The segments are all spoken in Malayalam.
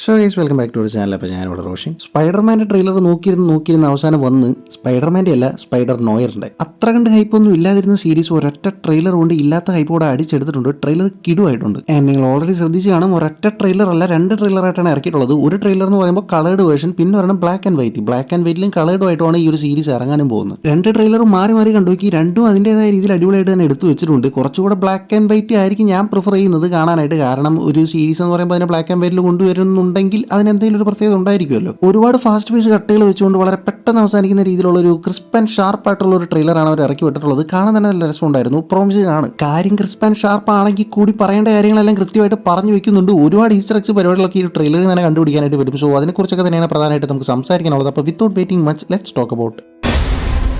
So guys welcome back to our channel. അപ്പോൾ ഞാനിവിടെ റോഷൻ. സ്പൈഡർമാൻ്റെ ട്രെയിലർ നോക്കിയിരുന്ന് അവസാനം വന്ന് സ്പൈഡർമാൻ്റെ അല്ല സ്പൈഡർ നോയറിൻ്റെ അത്ര കണ്ട് ഹൈപ്പൊന്നും ഇല്ലാതിരുന്ന സീരീസ് ഒരൊറ്റ ട്രെയിലർ കൊണ്ട് ഇല്ലാത്ത ഹൈപ്പ് കൂടെ അടിച്ചെടുത്തിട്ടുണ്ട്. ട്രെയിലർ കിടുവായിട്ടുണ്ട്. നിങ്ങൾ ഓൾറെഡി ശ്രദ്ധിച്ച് കാണും, ഒരൊറ്റ ട്രെയിലർ അല്ല 2 ട്രെയിലറായിട്ടാണ് ഇറക്കിയിട്ടുള്ളത്. ഒരു ട്രെയിലർ എന്ന് പറയുമ്പോൾ കളേർഡ് വേർഷൻ, പിന്നെ ഒരെണ്ണം ബ്ലാക്ക് ആൻഡ് വൈറ്റിലും കളേർഡും ആയിട്ടുമാണ് ഈ ഒരു സീരീസ് ഇറങ്ങാനും പോകുന്നത്. 2 ട്രെയിലറും മാറി മാറി കണ്ടുപോയി, രണ്ടും അതിൻ്റെതായ രീതിയിൽ അടിപൊളിയായിട്ട് തന്നെ എടുത്തു വെച്ചിട്ടുണ്ട്. കുറച്ചുകൂടെ ബ്ലാക്ക് ആൻഡ് വൈറ്റ് ആയിരിക്കും ഞാൻ പ്രിഫർ ചെയ്യുന്നത് കാണാനായിട്ട്. കാരണം ഒരു സീരീസ് എന്ന് പറയുമ്പോൾ അതിനെ ബ്ലാക്ക് ആൻഡ് വൈറ്റിൽ കൊണ്ടുവരുന്നുണ്ടെങ്കിൽ അതിനെന്തെങ്കിലും ഒരു പ്രത്യേകത ഉണ്ടായിരിക്കുമല്ലോ. ഒരുപാട് ഫാസ്റ്റ് പേസ് കട്ടുകൾ വെച്ചുകൊണ്ട് വളരെ പെട്ടെന്ന് അവസാനിക്കുന്ന രീതിയിലുള്ള ഒരു ക്രിസ്പ് ആൻഡ് ഷാർപ്പ് ആയിട്ടുള്ള ഒരു ട്രെയിലറാണ് അവർ ഇറക്കി വിട്ടിട്ടുള്ളത്. കാണാൻ തന്നെ നല്ല രസമുണ്ടായിരുന്നു. പ്രോമിസിംഗ് ആണ്. കാര്യം ക്രിസ്പ് ആൻഡ് ഷാർപ്പ് ആണെങ്കിൽ കൂടി പറയേണ്ട കാര്യങ്ങളെല്ലാം കൃത്യമായിട്ട് പറഞ്ഞു വെക്കുന്നുണ്ട്. ഒരുപാട് ഈസ്റ്റർ എഗ്സ് പരിപാടികളൊക്കെ ഈ ട്രെയിലറിൽ തന്നെ കണ്ടുപിടിക്കാനായിട്ട് വരും. സോ അതിനെക്കുറിച്ചൊക്കെ തന്നെയാണ് പ്രധാനമായിട്ട് നമുക്ക് സംസാരിക്കാനുള്ളത്. അപ്പോൾ without waiting much let's talk about.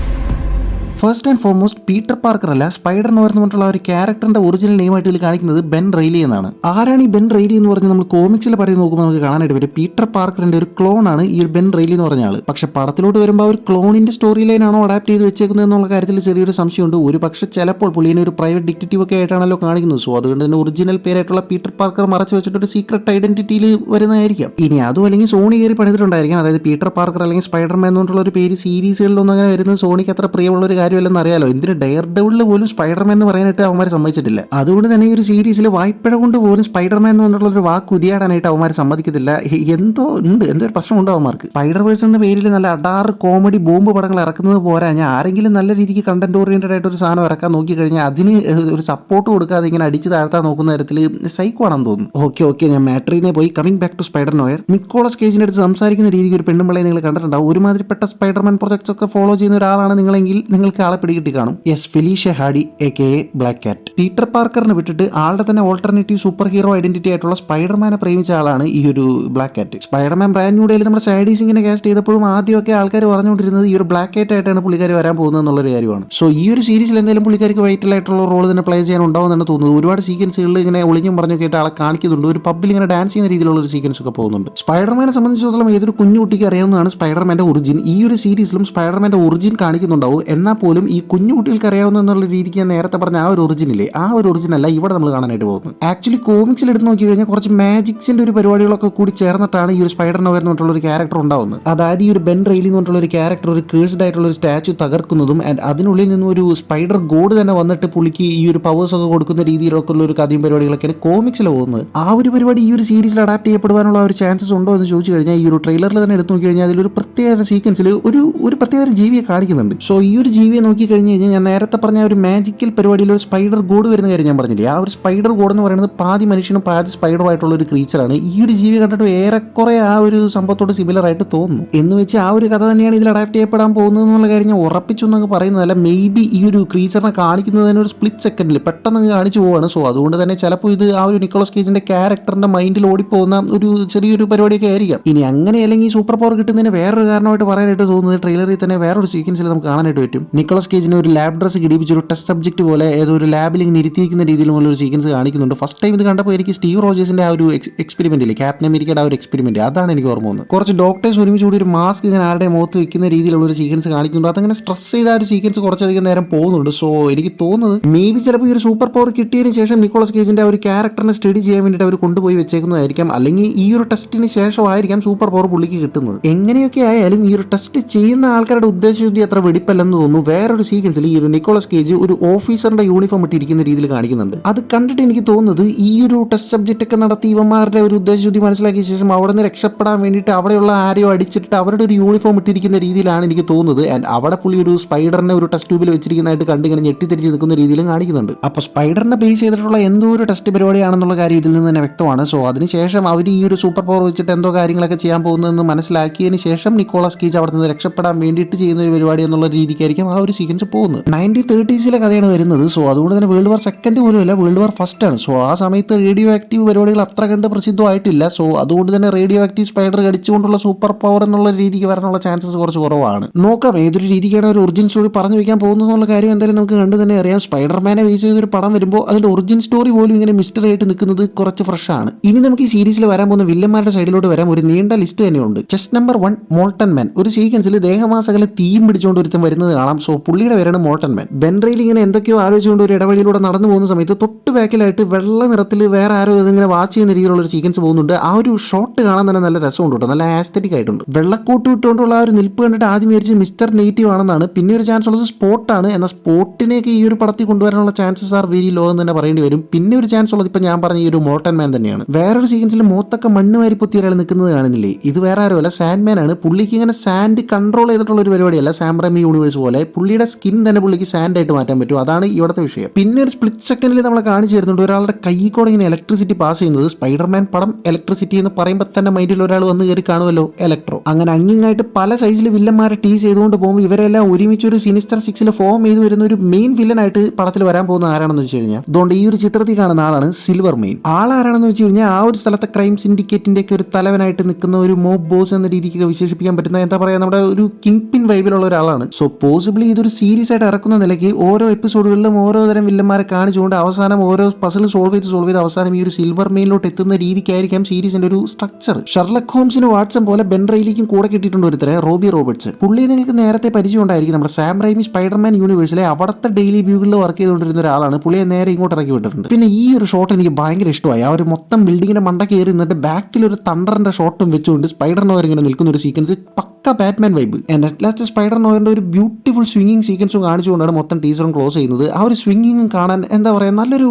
First and foremost Peter Parker അല്ല, സ്പൈഡർ നോയർ എന്ന് പറഞ്ഞിട്ടുള്ള ഒരു ക്യാരക്ടറിന്റെ ഒറിജിനൽ നെയിമായിട്ട് ഇതിൽ കാണിക്കുന്നത് ബെൻ റെയ്ലി എന്നാണ്. ആരാണ് ഈ ബെൻ റെയ്ലി എന്ന് പറഞ്ഞ് നമ്മൾ കോമിക്സിൽ പറയുന്നത് നോക്കുമ്പോൾ നമുക്ക് കാണാനായിട്ട് വരും പീറ്റർ പാർക്കറിന്റെ ഒരു ക്ലോൺ ആണ് ഈ ഒരു ബെൻ റെയ്ലി എന്ന് പറഞ്ഞ ആള്. പക്ഷെ പടത്തിലോട്ട് വരുമ്പോൾ ആ ഒരു ക്ലോണിന്റെ സ്റ്റോറി ലൈൻ ആണോ അഡാപ്റ്റ് ചെയ്ത് വെച്ചേക്കുന്നത് എന്നുള്ള കാര്യത്തിൽ ചെറിയൊരു സംശയമുണ്ട്. ഒരു പക്ഷെ ചിലപ്പോൾ പുള്ളിനെ ഒരു പ്രൈവറ്റ് ഡിറ്റക്റ്റീവ് ഒക്കെ ആയിട്ടാണല്ലോ കാണിക്കുന്നത്. സോ അതുകൊണ്ട് തന്നെ ഒറിജിനൽ പേരായിട്ടുള്ള പീറ്റർ പാർക്കർ മറച്ചു വെച്ചിട്ട് ഒരു സീക്രട്ട് ഐഡന്റിറ്റിയിൽ വരുന്നതായിരിക്കാം. ഇനി അതും അല്ലെങ്കിൽ സോണി കയറി പണിതിട്ടുണ്ടായിരിക്കാം. അതായത് പീറ്റർ പാർക്കർ അല്ലെങ്കിൽ സ്പൈഡർമാൻ എന്നുള്ള ഒരു പേര് സീരീസുകളിലൊന്നും അങ്ങനെ വരുന്നത് സോണിക്ക് അത്ര പ്രിയമുള്ള ഒരു കാര്യമല്ലെന്ന് അറിയാലോ. ഡെയർ ഡെവിളിൽ പോലും സ്പൈഡർമാൻ എന്ന് പറയാനായിട്ട് അവന്മാർ സമ്മതിച്ചിട്ടില്ല. അതുകൊണ്ട് തന്നെ ഈ ഒരു സീരീസിൽ വായ്പഴ കൊണ്ട് പോലും സ്പൈഡർമാൻ എന്നുള്ള ഒരു വാക്ക് ഉരിയാടാനായിട്ട് അവന്മാർ സമ്മതിക്കത്തില്ല. എന്തോ ഒരു പ്രശ്നമുണ്ടോ അവന്മാർക്ക്. സ്പൈഡർ വേഴ്സ് എന്ന പേരിൽ നല്ല അഡാറ് കോമഡി ബോംബ് പടങ്ങൾ ഇറക്കുന്നത് പോരാ, ഞാൻ ആരെങ്കിലും നല്ല രീതിക്ക് കണ്ടന്റ് ഓറിയന്റഡ് ആയിട്ട് ഒരു സാധനം ഇറക്കാൻ നോക്കി കഴിഞ്ഞാൽ അതിന് ഒരു സപ്പോർട്ട് കൊടുക്കാതെ ഇങ്ങനെ അടിച്ച് താഴ്ത്താൻ നോക്കുന്ന തരത്തിൽ സൈക്കോ ആണെന്ന് തോന്നുന്നു. ഓക്കെ ഞാൻ മാട്രീനെ പോയി coming back to spider noir. Nicholas കേജിന്റെ അടുത്ത് സംസാരിക്കുന്ന രീതിക്ക് ഒരു പെണ്ണുമ്പിളയെ നിങ്ങൾ കണ്ടിട്ടുണ്ടാവും. ഒരുമാതിരിപ്പെട്ട സ്പൈഡർമാൻ പ്രൊജക്ട്സ് ഒക്കെ ഫോളോ ചെയ്യുന്ന ഒരാളാണ് നിങ്ങളെങ്കിൽ നിങ്ങൾക്ക് ആളെ പിടികിട്ടി കാണും. Yes, Felicia Hardy AKA black cat. Peter പാർക്കറിനെ വിട്ടിട്ട് ആളുടെ തന്നെ ഓൾട്ടർനേറ്റീവ് സൂപ്പർ ഹീറോ ഐഡന്റിറ്റി ആയിട്ടുള്ള സ്പൈഡർമാനെ പ്രേമിച്ച ആളാണ് ഈ ഒരു black cat. Spiderman brand new ഡേയിൽ നമ്മുടെ സൈഡീസിങ്ങിനെ കാസ്റ്റ് ചെയ്തപ്പോഴും ആദ്യമൊക്കെ ആൾക്കാർ പറഞ്ഞുകൊണ്ടിരുന്നത് ഈ ഒരു ബ്ലാക്ക് കാറ്റ് ആയിട്ടാണ് പുള്ളിക്കാരി വരാൻ പോകുന്നത് എന്നുള്ളൊരു കാര്യമാണ്. സോ ഈ ഒരു സീരീസിൽ എന്തെങ്കിലും പുള്ളിക്കാർക്ക് വൈറ്റൽ ആയിട്ടുള്ള റോൾ തന്നെ പ്ലേ ചെയ്യാൻ ഉണ്ടാവുമെന്നാണ് തോന്നുന്നത്. ഒരുപാട് സീക്വൻസുകളിൽ ഇങ്ങനെ ഒളിഞ്ഞും പറഞ്ഞു കേട്ട് ആളെ കാണിക്കുന്നുണ്ട്. ഒരു പബ്ബിൽ ഇങ്ങനെ ഡാൻസ് ചെയ്യുന്ന രീതിയിലുള്ള ഒരു സീക്വൻസ് ഒക്കെ പോകുന്നുണ്ട്. സ്പൈഡർമാനെ സംബന്ധിച്ചിടത്തോളം ഏതൊരു കുഞ്ഞു കുട്ടിക്ക് അറിയാവുന്നതാണ് സ്പൈഡർമാന്റെ ഒറിജിൻ. ഈ ഒരു സീരീസിലും സ്പൈഡർമാന്റെ ഒറിജിൻ കാണിക്കുന്നുണ്ടാവും. എന്നാൽ പോലും ഈ കുഞ്ഞു കുട്ടികൾക്ക് അറിയാവുന്ന എന്നുള്ള രീതിക്ക് ഞാൻ നേരത്തെ പറഞ്ഞ ആ ഒരു ഒറിജിനില്ലേ, ആ ഒരു ഒറിജിൻ അല്ല ഇവിടെ നമ്മൾ കാണാനായിട്ട് പോകുന്നത്. ആക്ച്വലി കോമിക്സിൽ എടുത്ത് നോക്കി കഴിഞ്ഞാൽ കുറച്ച് മാജിക്സിന്റെ ഒരു പരിപാടികളൊക്കെ കൂടി ചേർന്നിട്ടാണ് ഈ ഒരു സ്പൈഡർ നോയർ എന്ന് പറഞ്ഞിട്ടുള്ള ഒരു ക്യാരക്ടർ ഉണ്ടാവുന്നത്. അതായത് ഈ ഒരു ബെൻ റെയ്ലി എന്ന് പറഞ്ഞിട്ടുള്ള ഒരു ക്യാരക്ടർ ഒരു കേഴ്സ്ഡ് ആയിട്ടുള്ള ഒരു സ്റ്റാച്ചു തകർക്കുന്നതും ആൻഡ് അതിനുള്ളിൽ നിന്നും ഒരു സ്പൈഡർ ഗോഡ് തന്നെ വന്നിട്ട് പുള്ളിക്ക് ഈ ഒരു പവേഴ്സ് ഒക്കെ കൊടുക്കുന്ന രീതിയിലൊക്കെ ഉള്ള ഒരു കഥയും പരിപാടികളൊക്കെയാണ് കോമിക്സിൽ പോകുന്നത്. ആ ഒരു പരിപാടി ഈ ഒരു സീരീസിൽ അഡാപ്റ്റ് ചെയ്യപ്പെടുവാനുള്ള ഒരു ചാൻസസ് ഉണ്ടോ എന്ന് ചോദിച്ചു കഴിഞ്ഞാൽ ഈ ഒരു ട്രെയിലറിൽ തന്നെ എടുത്ത് നോക്കി കഴിഞ്ഞാൽ അതിലൊരു പ്രത്യേക സീക്വൻസിൽ ഒരു പ്രത്യേക ജീവിയെ കാണിക്കുന്നുണ്ട്. സോ ഈ ഒരു ജീവിയെ നോക്കി കഴിഞ്ഞ് കഴിഞ്ഞാൽ ഞാൻ നേരത്തെ പറഞ്ഞ ഒരു മാജിക്കൽ പരിപാടിയിൽ ഒരു സ്പൈഡർ ഗോഡ് വരുന്ന കാര്യം ഞാൻ പറഞ്ഞില്ലേ, ആ ഒരു സ്പൈഡർ ഗോഡ് എന്ന് പറയുന്നത് പാതി മനുഷ്യനും പാതി സ്പൈഡറുമായിട്ടുള്ള ഒരു ക്രീച്ചറാണ്. ഈ ഒരു ജീവി കണ്ടിട്ട് ഏറെക്കുറെ ആ ഒരു സംഭവത്തോട് സിമിലർ ആയിട്ട് തോന്നുന്നു. എന്ന് വെച്ച് ആ ഒരു കഥ തന്നെയാണ് ഇതിൽ അഡാപ്റ്റ് ചെയ്യപ്പെടാൻ പോകുന്നത് എന്നുള്ള കാര്യം ഞാൻ ഉറപ്പിച്ചു എന്നൊക്കെ പറയുന്നതല്ല. മേ ബി ഈ ഒരു ക്രീച്ചറിനെ കാണിക്കുന്നതിന് ഒരു സ്പ്ലിറ്റ് സെക്കൻഡിൽ പെട്ടെന്ന് കാണിച്ചു പോവാണ്. സോ അതുകൊണ്ട് തന്നെ ചിലപ്പോൾ ഇത് ആ ഒരു നിക്കോളസ് കേജിന്റെ ക്യാരക്ടറിന്റെ മൈൻഡിൽ ഓടിപ്പോകുന്ന ഒരു ചെറിയൊരു പരിപാടിയൊക്കെ ആയിരിക്കാം. ഇനി അങ്ങനെ അല്ലെങ്കിൽ സൂപ്പർ പവർ കിട്ടുന്നതിന് വേറൊരു കാരണമായിട്ട് പറയാനായിട്ട് തോന്നുന്നത് ട്രെയിലറിൽ തന്നെ വേറൊരു സീക്വൻസിൽ നമുക്ക് കാണാനായിട്ട് പറ്റും. നിക്കോളസ് കേജിനെ ഒരു ലാബ് ഡ്രസ് ഇടിപ്പിച്ച് ഒരു ടെസ്റ്റ് സബ്ജക്ട് പോലെ ഏതോ ഒരു ലാബിൽ ഇങ്ങനെ ഇരുത്തിയിരിക്കുന്ന രീതിയിലുള്ള ഒരു സീക്വൻസ് കാണിക്കുന്നുണ്ട്. ഫസ്റ്റ് ടൈം ഇത് കണ്ടപ്പോൾ എനിക്ക് സ്റ്റീവ് റോജേഴ്സിന്റെ ആ ഒരു എക്സ്പെരിമെന്റ് ഇല്ലേ, ക്യാപ്റ്റൻ അമേരിക്കയുടെ ആ ഒരു എക്സ്പെരിമെന്റ്, അതാണ് എനിക്ക് ഓർമ്മ വന്നത്. കുറച്ച് ഡോക്ടേഴ്സ് ഒരുമിച്ച് കൂടി ഒരു മാസ്ക് ഇങ്ങനെ ആരുടെ മുഖത്ത് വെക്കുന്ന രീതിയിലുള്ള ഒരു സീക്വൻസ് കാണിക്കുന്നുണ്ട്. അതങ്ങനെ സ്ട്രെസ് ചെയ്ത ഒരു സീക്വൻസ് കുറച്ചധികം നേരം പോകുന്നുണ്ട്. സോ എനിക്ക് തോന്നുന്നത് മേ ബി ചിലപ്പോൾ ഈ ഒരു സൂപ്പർ പവർ കിട്ടിയതിന് ശേഷം നിക്കോളസ് കേജിന്റെ ആ ഒരു ക്യാരക്ടറിനെ സ്റ്റഡി ചെയ്യാൻ വേണ്ടിയിട്ട് അവർ കൊണ്ടുപോയി വെച്ചേക്കുന്നതായിരിക്കാം. അല്ലെങ്കിൽ ഈ ഒരു ടെസ്റ്റിന് ശേഷമായിരിക്കാം സൂപ്പർ പവർ പുള്ളിക്ക് കിട്ടുന്നത്. എങ്ങനെയൊക്കെ ആയാലും ഈ ഒരു ടെസ്റ്റ് ചെയ്യുന്ന ആൾക്കാരുടെ ഉദ്ദേശശുദ്ധി അത്ര വെടിപ്പല്ലെന്ന് തോന്നുന്നു. വേറൊരു സീക്വൻസിൽ ഈ ഒരു നിക്കോളസ് കേജ് ഒരു ഓഫീസറിന്റെ യൂണിഫോം ഇട്ടിരിക്കുന്ന രീതിയിൽ കാണിക്കുന്നുണ്ട്. അത് കണ്ടിട്ട് എനിക്ക് തോന്നുന്നത് ഈ ഒരു ടെസ്റ്റ് സബ്ജക്റ്റ് ഒക്കെ നടത്തി ഇവന്മാരുടെ ഒരു ഉദ്ദേശശുദ്ധി മനസ്സിലാക്കിയ ശേഷം അവിടെ നിന്ന് രക്ഷപ്പെടാൻ വേണ്ടിയിട്ട് അവിടെയുള്ള ആരെയോ അടിച്ചിട്ട് അവരുടെ ഒരു യൂണിഫോം ഇട്ടിരിക്കുന്ന രീതിയിലാണ് എനിക്ക് തോന്നുന്നത്. ആൻഡ് അവിടെ പുള്ളി ഒരു സ്പൈഡറിനെ ഒരു ടെസ്റ്റ് ട്യൂബിൽ വെച്ചിരിക്കുന്നതായിട്ട് കണ്ടിങ്ങനെ ഞെട്ടിത്തിരിച്ച് നിൽക്കുന്ന രീതിയിലും കാണിക്കുന്നുണ്ട്. അപ്പോൾ സ്പൈഡറിനെ ബേസ് ചെയ്തിട്ടുള്ള എന്തോ ഒരു ടെസ്റ്റ് പരിപാടിയാണെന്നുള്ള കാര്യം ഇതിൽ നിന്ന് തന്നെ വ്യക്തമാണ്. സോ അതിനുശേഷം അവർ ഈ ഒരു സൂപ്പർ പവർ വെച്ചിട്ട് എന്തോ കാര്യങ്ങളൊക്കെ ചെയ്യാൻ പോകുന്നതെന്ന് മനസ്സിലാക്കിയതിന് ശേഷം നിക്കോളസ് കേജ് അവിടെ നിന്ന് രക്ഷപ്പെടാൻ വേണ്ടിയിട്ട് ചെയ്യുന്ന ഒരു പരിപാടി എന്നുള്ള രീതിക്കായിരിക്കും ആ ഒരു സീക്വൻസ് പോകുന്നത്. 1930s കഥയാണ് വരുന്നത്. സോ അതുകൊണ്ട് തന്നെ വേൾഡ് വാർ സെക്കൻഡ് പോലും അല്ല, വേൾഡ് വാർ ഫസ്റ്റ് ആണ്. സോ ആ സമയത്ത് റേഡിയോ ആക്റ്റീവ് പരിപാടികൾ അത്ര കണ്ട് പ്രസിദ്ധമായിട്ടില്ല. സോ അതുകൊണ്ട് തന്നെ റേഡിയോ ആക്റ്റീവ് സ്പൈഡർ കടിച്ചുകൊണ്ടുള്ള സൂപ്പർ പവർ എന്നുള്ള രീതിക്ക് വരാനുള്ള ചാൻസസ് കുറച്ച് കുറവാണ്. നോക്കാം ഏതൊരു രീതിക്കാണ് ഒരു ഒറിജിൻ സ്റ്റോറി പറഞ്ഞു വയ്ക്കാൻ പോകുന്നതെന്നുള്ള കാര്യം എന്തായാലും നമുക്ക് കണ്ടു തന്നെ അറിയാം. സ്പൈഡർമാനെ ബേസ് ചെയ്തൊരു പടം വരുമ്പോൾ അതിന്റെ ഒറിജിൻ സ്റ്റോറി പോലും ഇങ്ങനെ മിസ്റ്ററി ആയിട്ട് നിൽക്കുന്നത് കുറച്ച് ഫ്രഷ് ആണ്. ഇനി നമുക്ക് ഈ സീരീസിൽ വരാൻ പോകുന്ന വില്ലന്മാരുടെ സൈഡിലോട്ട് വരാം. ഒരു നീണ്ട ലിസ്റ്റ് തന്നെയുണ്ട്. ചെസ്റ്റ് നമ്പർ 1 മോൾട്ടൺ മാൻ. ഒരു സീക്വൻസിൽ ദേഹമാസകല തീയും പിടിച്ചുകൊണ്ട് ഒരുത്തം വരുന്നത് കാണാം. സോ പുള്ളിയുടെ പേരാണ് മോൾട്ടൻ മാൻ. ബെൻ റെയ്ലി ഇങ്ങനെ എന്തൊക്കെയോ ആലോചിച്ചുകൊണ്ട് ഒരു ഇടവഴിയിലൂടെ നടന്നു പോകുന്ന സമയത്ത് തൊട്ട് ബാക്കിലായിട്ട് വെള്ള നിറത്തിൽ വേറെ ആരോ ഇതിങ്ങനെ വാച്ച് ചെയ്യുന്ന രീതിയിലുള്ള ഒരു സീക്വൻസ് പോകുന്നുണ്ട്. ആ ഒരു ഷോട്ട് കാണാൻ തന്നെ നല്ല രസമുണ്ട് കേട്ടോ, നല്ല ആസ്തറ്റിക് ആയിട്ടുണ്ട്. വെള്ളക്കോട്ട് ഇട്ടുകൊണ്ടുള്ള ആ ഒരു നിൽപ്പ് കണ്ടിട്ട് ആദ്യം വിചാരിച്ച് മിസ്റ്റർ നെഗറ്റീവ് ആണെന്നാണ്. പിന്നെ ഒരു ചാൻസ് ഉള്ളത് സ്പോട്ടാണ്. എന്നാൽ സ്പോട്ടിനെയൊക്കെ ഈ ഒരു പടത്തിൽ കൊണ്ടുവരാനുള്ള ചാൻസസ് ആർ വെരി ലോ എന്ന് തന്നെ പറയേണ്ടി വരും. പിന്നെ ഒരു ചാൻസ് ഉള്ളത് ഇപ്പൊ ഞാൻ പറഞ്ഞ ഈ ഒരു മോൾട്ടൻ മാൻ തന്നെയാണ്. വേറൊരു സീക്വൻസിൽ മൊത്തൊക്കെ മണ്ണ് വാരി പൊത്തി ഒരാൾ നിൽക്കുന്നത് കാണുന്നില്ലേ, ഇത് വേറെ ആരും അല്ല, സാൻഡ് മാൻ ആണ്. പുള്ളിക്ക് ഇങ്ങനെ സാൻഡ് കൺട്രോൾ ചെയ്തിട്ടുള്ള ഒരു പരിപാടിയല്ല സാം റൈമി യൂണിവേഴ്സ് പോലെ. പുള്ളിയുടെ സ്കിൻ തന്നെ പുള്ളിക്ക് സാൻഡ് ആയിട്ട് മാറ്റാൻ പറ്റും, അതാണ് ഇവിടുത്തെ വിഷയം. പിന്നെ ഒരു സ്പ്ലിറ്റ് സെക്കൻഡിൽ നമ്മളെ കാണിച്ചു തരുന്നുണ്ട് ഒരാളുടെ കൈ കൂടെ ഇങ്ങനെ ഇലക്ട്രിസിറ്റി പാസ് ചെയ്യുന്നത്. സ്പൈഡർമാൻ പടം ഇലക്ട്രിസിറ്റി എന്ന് പറയുമ്പോൾ തന്നെ മൈൻഡിൽ ഒരാൾ വന്ന് കയറി കാണുമല്ലോ, ഇലക്ട്രോ. അങ്ങനെ അങ്ങിങ്ങായിട്ട് പല സൈസിൽ വില്ലന്മാരെ ടീസ് ചെയ്തുകൊണ്ട് പോകുമ്പോൾ ഇവരെല്ലാം ഒരുമിച്ച് ഒരു സിനിസ്റ്റർ 6 ഫോം ചെയ്ത് വരുന്ന ഒരു മെയിൻ വില്ലനായിട്ട് പടത്തിൽ വരാൻ പോകുന്ന ആരാണെന്ന് വെച്ച് കഴിഞ്ഞാൽ, അതുകൊണ്ട് ഈ ഒരു ചിത്രത്തിൽ കാണുന്ന ആളാണ് സിൽവർ മെയിൻ. ആളാരാണെന്ന് വെച്ച് കഴിഞ്ഞാൽ ആ ഒരു സ്ഥലത്തെ ക്രൈം സിൻഡിക്കേറ്റിന്റെ ഒക്കെ ഒരു തലവനായിട്ട് നിൽക്കുന്ന ഒരു മോബ് ബോസ് എന്ന രീതിക്ക് വിശേഷിപ്പിക്കാൻ പറ്റുന്ന എന്താ പറയാ, നമ്മുടെ ഒരു കിങ് പിൻ വൈബിലുള്ള ഒരാളാണ്. സോ പോസിബിളി ഇതൊരു സീരീസ് ആയിട്ട് ഇറക്കുന്ന നിലയ്ക്ക് ഓരോ എപ്പിസോഡുകളിലും ഓരോ തരം വില്ലന്മാരെ കാണിച്ചുകൊണ്ട് അവസാനം ഓരോ പസിൽ സോൾവ് ചെയ്ത് അവസാനം ഈ ഒരു സിൽവർ മെയിനിലോട്ട് എത്തുന്ന രീതിക്കായിരിക്കാം സീരീസിന്റെ ഒരു സ്ട്രക്ചർ. ഷെർലക് ഹോംസിന് വാട്സൺ പോലെ ബെൻ റെയ്ലിക്കും കൂടെ കിട്ടിയിട്ടുണ്ട് ഒരുത്തരെ, റോബി റോബർട്ട്സൺ. പുള്ളി നിങ്ങൾക്ക് നേരത്തെ പരിചയം ഉണ്ടായിരിക്കും, നമ്മുടെ സാം റൈമി സ്പൈഡർമാൻ യൂണിവേഴ്സിലെ അവിടുത്തെ ഡെയിലി ബ്യൂഗിളിൽ വർക്ക് ചെയ്തുകൊണ്ടിരുന്ന ഒരാളാണ്. പുള്ളിയെ നേരെ ഇങ്ങോട്ട് ഇറക്കി വിട്ടിട്ടുണ്ട്. പിന്നെ ഈ ഒരു ഷോട്ട് എനിക്ക് ഭയങ്കര ഇഷ്ടമായി. ആ ഒരു മൊത്തം ബിൽഡിങ്ങിന്റെ മണ്ട കയറി നിന്നിട്ട് ബാക്കിൽ ഒരു തണ്ടറിന്റെ ഷോട്ടും വെച്ചുകൊണ്ട് സ്പൈഡർ നോയർ ഇങ്ങനെ നിൽക്കുന്ന ഒരു സീക്വൻസ് പക്ക Batman vibe. And at last spider നോയറിന്റെ ഒരു ബ്യൂട്ടിഫുൾ സ്വിംഗിങ് സീക്വൻസും കാണിച്ചുകൊണ്ടാണ് മൊത്തം ടീസറും ക്ലോസ് ചെയ്യുന്നത്. ആ ഒരു സ്വിംഗിങ് കാണാൻ എന്താ പറയുക,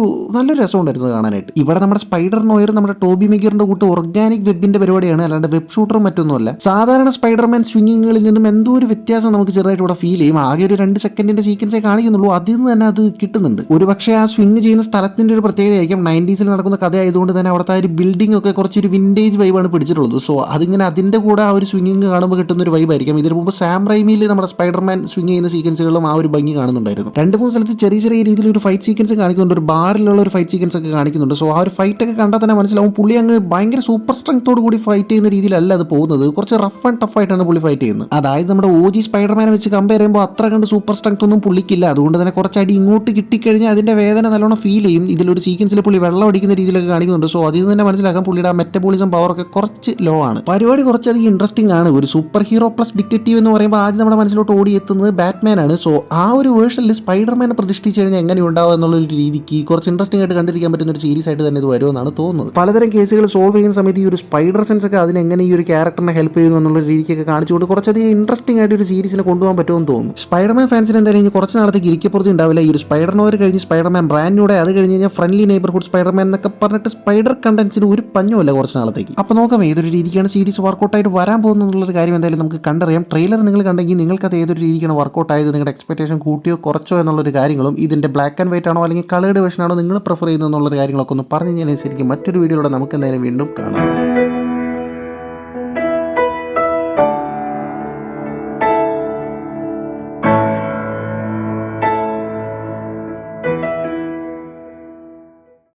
നല്ലൊരു രസം ഉണ്ടായിരുന്നു കാണാനായിട്ട്. ഇവിടെ നമ്മുടെ സ്പൈഡർ നോയർ നമ്മുടെ ടോബി മെഗീറിന്റെ കൂട്ട് ഓർഗാനിക് വെബിന്റെ പരിപാടിയാണ്, അല്ലാണ്ട് വെബ് ഷൂട്ടറും മറ്റൊന്നുമല്ല. സാധാരണ സ്പൈഡർമാൻ സ്വിംഗിങ്ങുകളിൽ നിന്നും എന്തോ ഒരു വ്യത്യാസം നമുക്ക് ചെറുതായിട്ട് ഇവിടെ ഫീൽ ചെയ്യും. ആകെ ഒരു 2 സെക്കൻഡിന്റെ സീക്വൻസേ കാണിക്കുന്നുള്ളൂ, അതിൽ നിന്ന് തന്നെ അത് കിട്ടുന്നുണ്ട്. ഒരു പക്ഷേ ആ സ്വിംഗ് ചെയ്യുന്ന സ്ഥലത്തിന്റെ ഒരു പ്രത്യേകതയായിരിക്കും. 90s നടക്കുന്ന കഥ ആയതുകൊണ്ട് തന്നെ അവിടുത്തെ ആ ഒരു ബിൽഡിംഗ് ഒക്കെ കുറച്ചൊരു വിന്റേജ് വൈബാണ് പിടിച്ചിട്ടുള്ളത്. സോ അതിങ്ങനെ അതിന്റെ കൂടെ ആ ഒരു സ്വിംഗിങ് കാണുമ്പോൾ കിട്ടുന്ന ഒരു വൈബായിരിക്കും. ഇതിനു മുമ്പ് സാം റൈമിയിൽ നമ്മുടെ സ്പൈഡർമാൻ സ്വിംഗ് ചെയ്യുന്ന സീക്വൻസുകളും ആ ഒരു ഭംഗി കാണുന്നുണ്ടായിരുന്നു. 2-3 സ്ഥലത്ത് ചെറിയ ചെറിയ രീതിയിൽ ഒരു ഫൈറ്റ് സീക്വൻസ് കാണിക്കുന്നുണ്ട്, ഒരു ബാറിലുള്ള ഒരു ഫൈറ്റ് സീക്വൻസ് ഒക്കെ കാണിക്കുന്നുണ്ട്. സോ ആ ഒരു ഫൈറ്റ് ഒക്കെ കണ്ടാൽ തന്നെ മനസ്സിലാവും പുള്ളി അങ്ങ് ഭയങ്കര സൂപ്പർ സ്ട്രെങ്തോട് കൂടി ഫൈറ്റ് ചെയ്യുന്ന രീതിയിലല്ല അത് പോകുന്നത്. കുറച്ച് റഫ് ആൻഡ് ടഫ് ആയിട്ടാണ് പുള്ളി ഫൈറ്റ് ചെയ്യുന്നത്. അതായത് നമ്മുടെ OG സ്പൈഡർമാനെ വെച്ച് കമ്പയർ ചെയ്യുമ്പോൾ അത്ര കണ്ട് സൂപ്പർ സ്ട്രെങ്ത് ഒന്നും പുള്ളിക്കില്ല. അതുകൊണ്ട് തന്നെ കുറച്ച് അടി ഇങ്ങോട്ട് കിട്ടിക്കഴിഞ്ഞാൽ അതിന്റെ വേദന നല്ലോണം ഫീൽ ചെയ്യും. ഇതിലൊരു സീക്വൻസിൽ പുള്ളി വെള്ളം അടിക്കുന്ന രീതിയിലൊക്കെ കാണിക്കുന്നുണ്ട്. സോ അതിൽ നിന്ന് തന്നെ മനസ്സിലാക്കാം പുള്ളിയുടെ ആ മെറ്റബോളിസം പവർ ഒക്കെ കുറച്ച് ലോ ആണ്. പരിപാടി കുറച്ചധികം ഇൻട്രസ്റ്റിംഗ് ആണ്. ഒരു സൂപ്പർ ഹീറോ പ്ലസ് ഡിറ്റക്റ്റീവ് എന്ന് പറയുമ്പോൾ ആദ്യം നമ്മുടെ മനസ്സിലോട്ട് ഓടി എത്തുന്നത് ബാറ്റ്മാൻ ആണ്. സോ ആ ഒരു വേർഷനിൽ സ്പൈഡർമാനെ പ്രതിഷ്ഠിച്ച് കഴിഞ്ഞാൽ എങ്ങനെ ഉണ്ടാവും എന്നുള്ള ഒരു രീതിക്ക് കുറച്ച് ഇൻട്രസ്റ്റിംഗ് ആയിട്ട് കണ്ടിരിക്കാൻ പറ്റുന്ന ഒരു സീരീസ് ആയിട്ട് തന്നെ ഇത് വരുമെന്നാണ് തോന്നുന്നത്. പലതരം കേസുകൾ സോൾവ് ചെയ്യുന്ന സമയത്ത് ഈ ഒരു സ്പൈഡർ സെൻസ് ഒക്കെ അതിനെങ്ങനെ ഈ ഒരു ക്യാരക്ടറിനെ ഹെൽപ്പ് ചെയ്യുന്നു എന്നുള്ള രീതിക്കൊക്കെ കാണിച്ചുകൊണ്ട് കുറച്ചധികം ഇൻട്രസ്റ്റിംഗ് ആയിട്ട് ഒരു സീരീസിനെ കൊണ്ടുപോകാൻ പറ്റുമെന്ന് തോന്നുന്നു. സ്പൈഡർമാൻ ഫാൻസിന് എന്തായാലും ഇനി കുറച്ച് നാളത്തേക്ക് ഇരിക്കപ്പുറത്ത് ഉണ്ടാവില്ല. ഈ ഒരു സ്പൈഡർ നോയർ കഴിഞ്ഞ് സ്പൈഡർമാൻ ബ്രാൻഡ് ന്യൂടെ, അത് കഴിഞ്ഞ് കഴിഞ്ഞാൽ ഫ്രണ്ട്ലി നെയ്ബർഹുഡ് സ്പൈഡർമാൻ എന്നൊക്കെ പറഞ്ഞിട്ട് സ്പൈഡർ കണ്ടന്റ്സിന് ഒരു പഞ്ഞുമല്ല കുറച്ച് നാളത്തേക്ക്. അപ്പോൾ നോക്കാം ഏതൊരു രീതിക്കാണ് സീരീസ് വർക്കൗട്ടായിട്ട് വരാൻ പോകുന്നതെന്നുള്ളൊരു കാര്യം എന്തായാലും നമുക്ക് കണ്ടറിയാം. ട്രെയിലർ നിങ്ങൾ കണ്ടെങ്കിൽ നിങ്ങൾക്കത് ഏതൊരു രീതിക്കാണ് വർക്കൗട്ട് ആയത്, നിങ്ങളുടെ എക്സ്പെക്ടേഷൻ കൂട്ടിയോ കുറച്ചോ എന്നുള്ളൊരു കാര്യങ്ങളും, ഇതിന്റെ ബ്ലാക്ക് ആൻഡ് വൈറ്റ് ആണോ അല്ലെങ്കിൽ കളേർഡ് വേർഷൻ ആണോ നിങ്ങൾ പ്രിഫർ ചെയ്യുന്നത് എന്നുള്ളൊരു കാര്യങ്ങളൊക്കെ ഒന്ന് പറഞ്ഞു കഴിഞ്ഞാൽ ശരിക്കും മറ്റൊരു വീഡിയോയിലൂടെ നമുക്ക് എന്തായാലും വീണ്ടും കാണാം.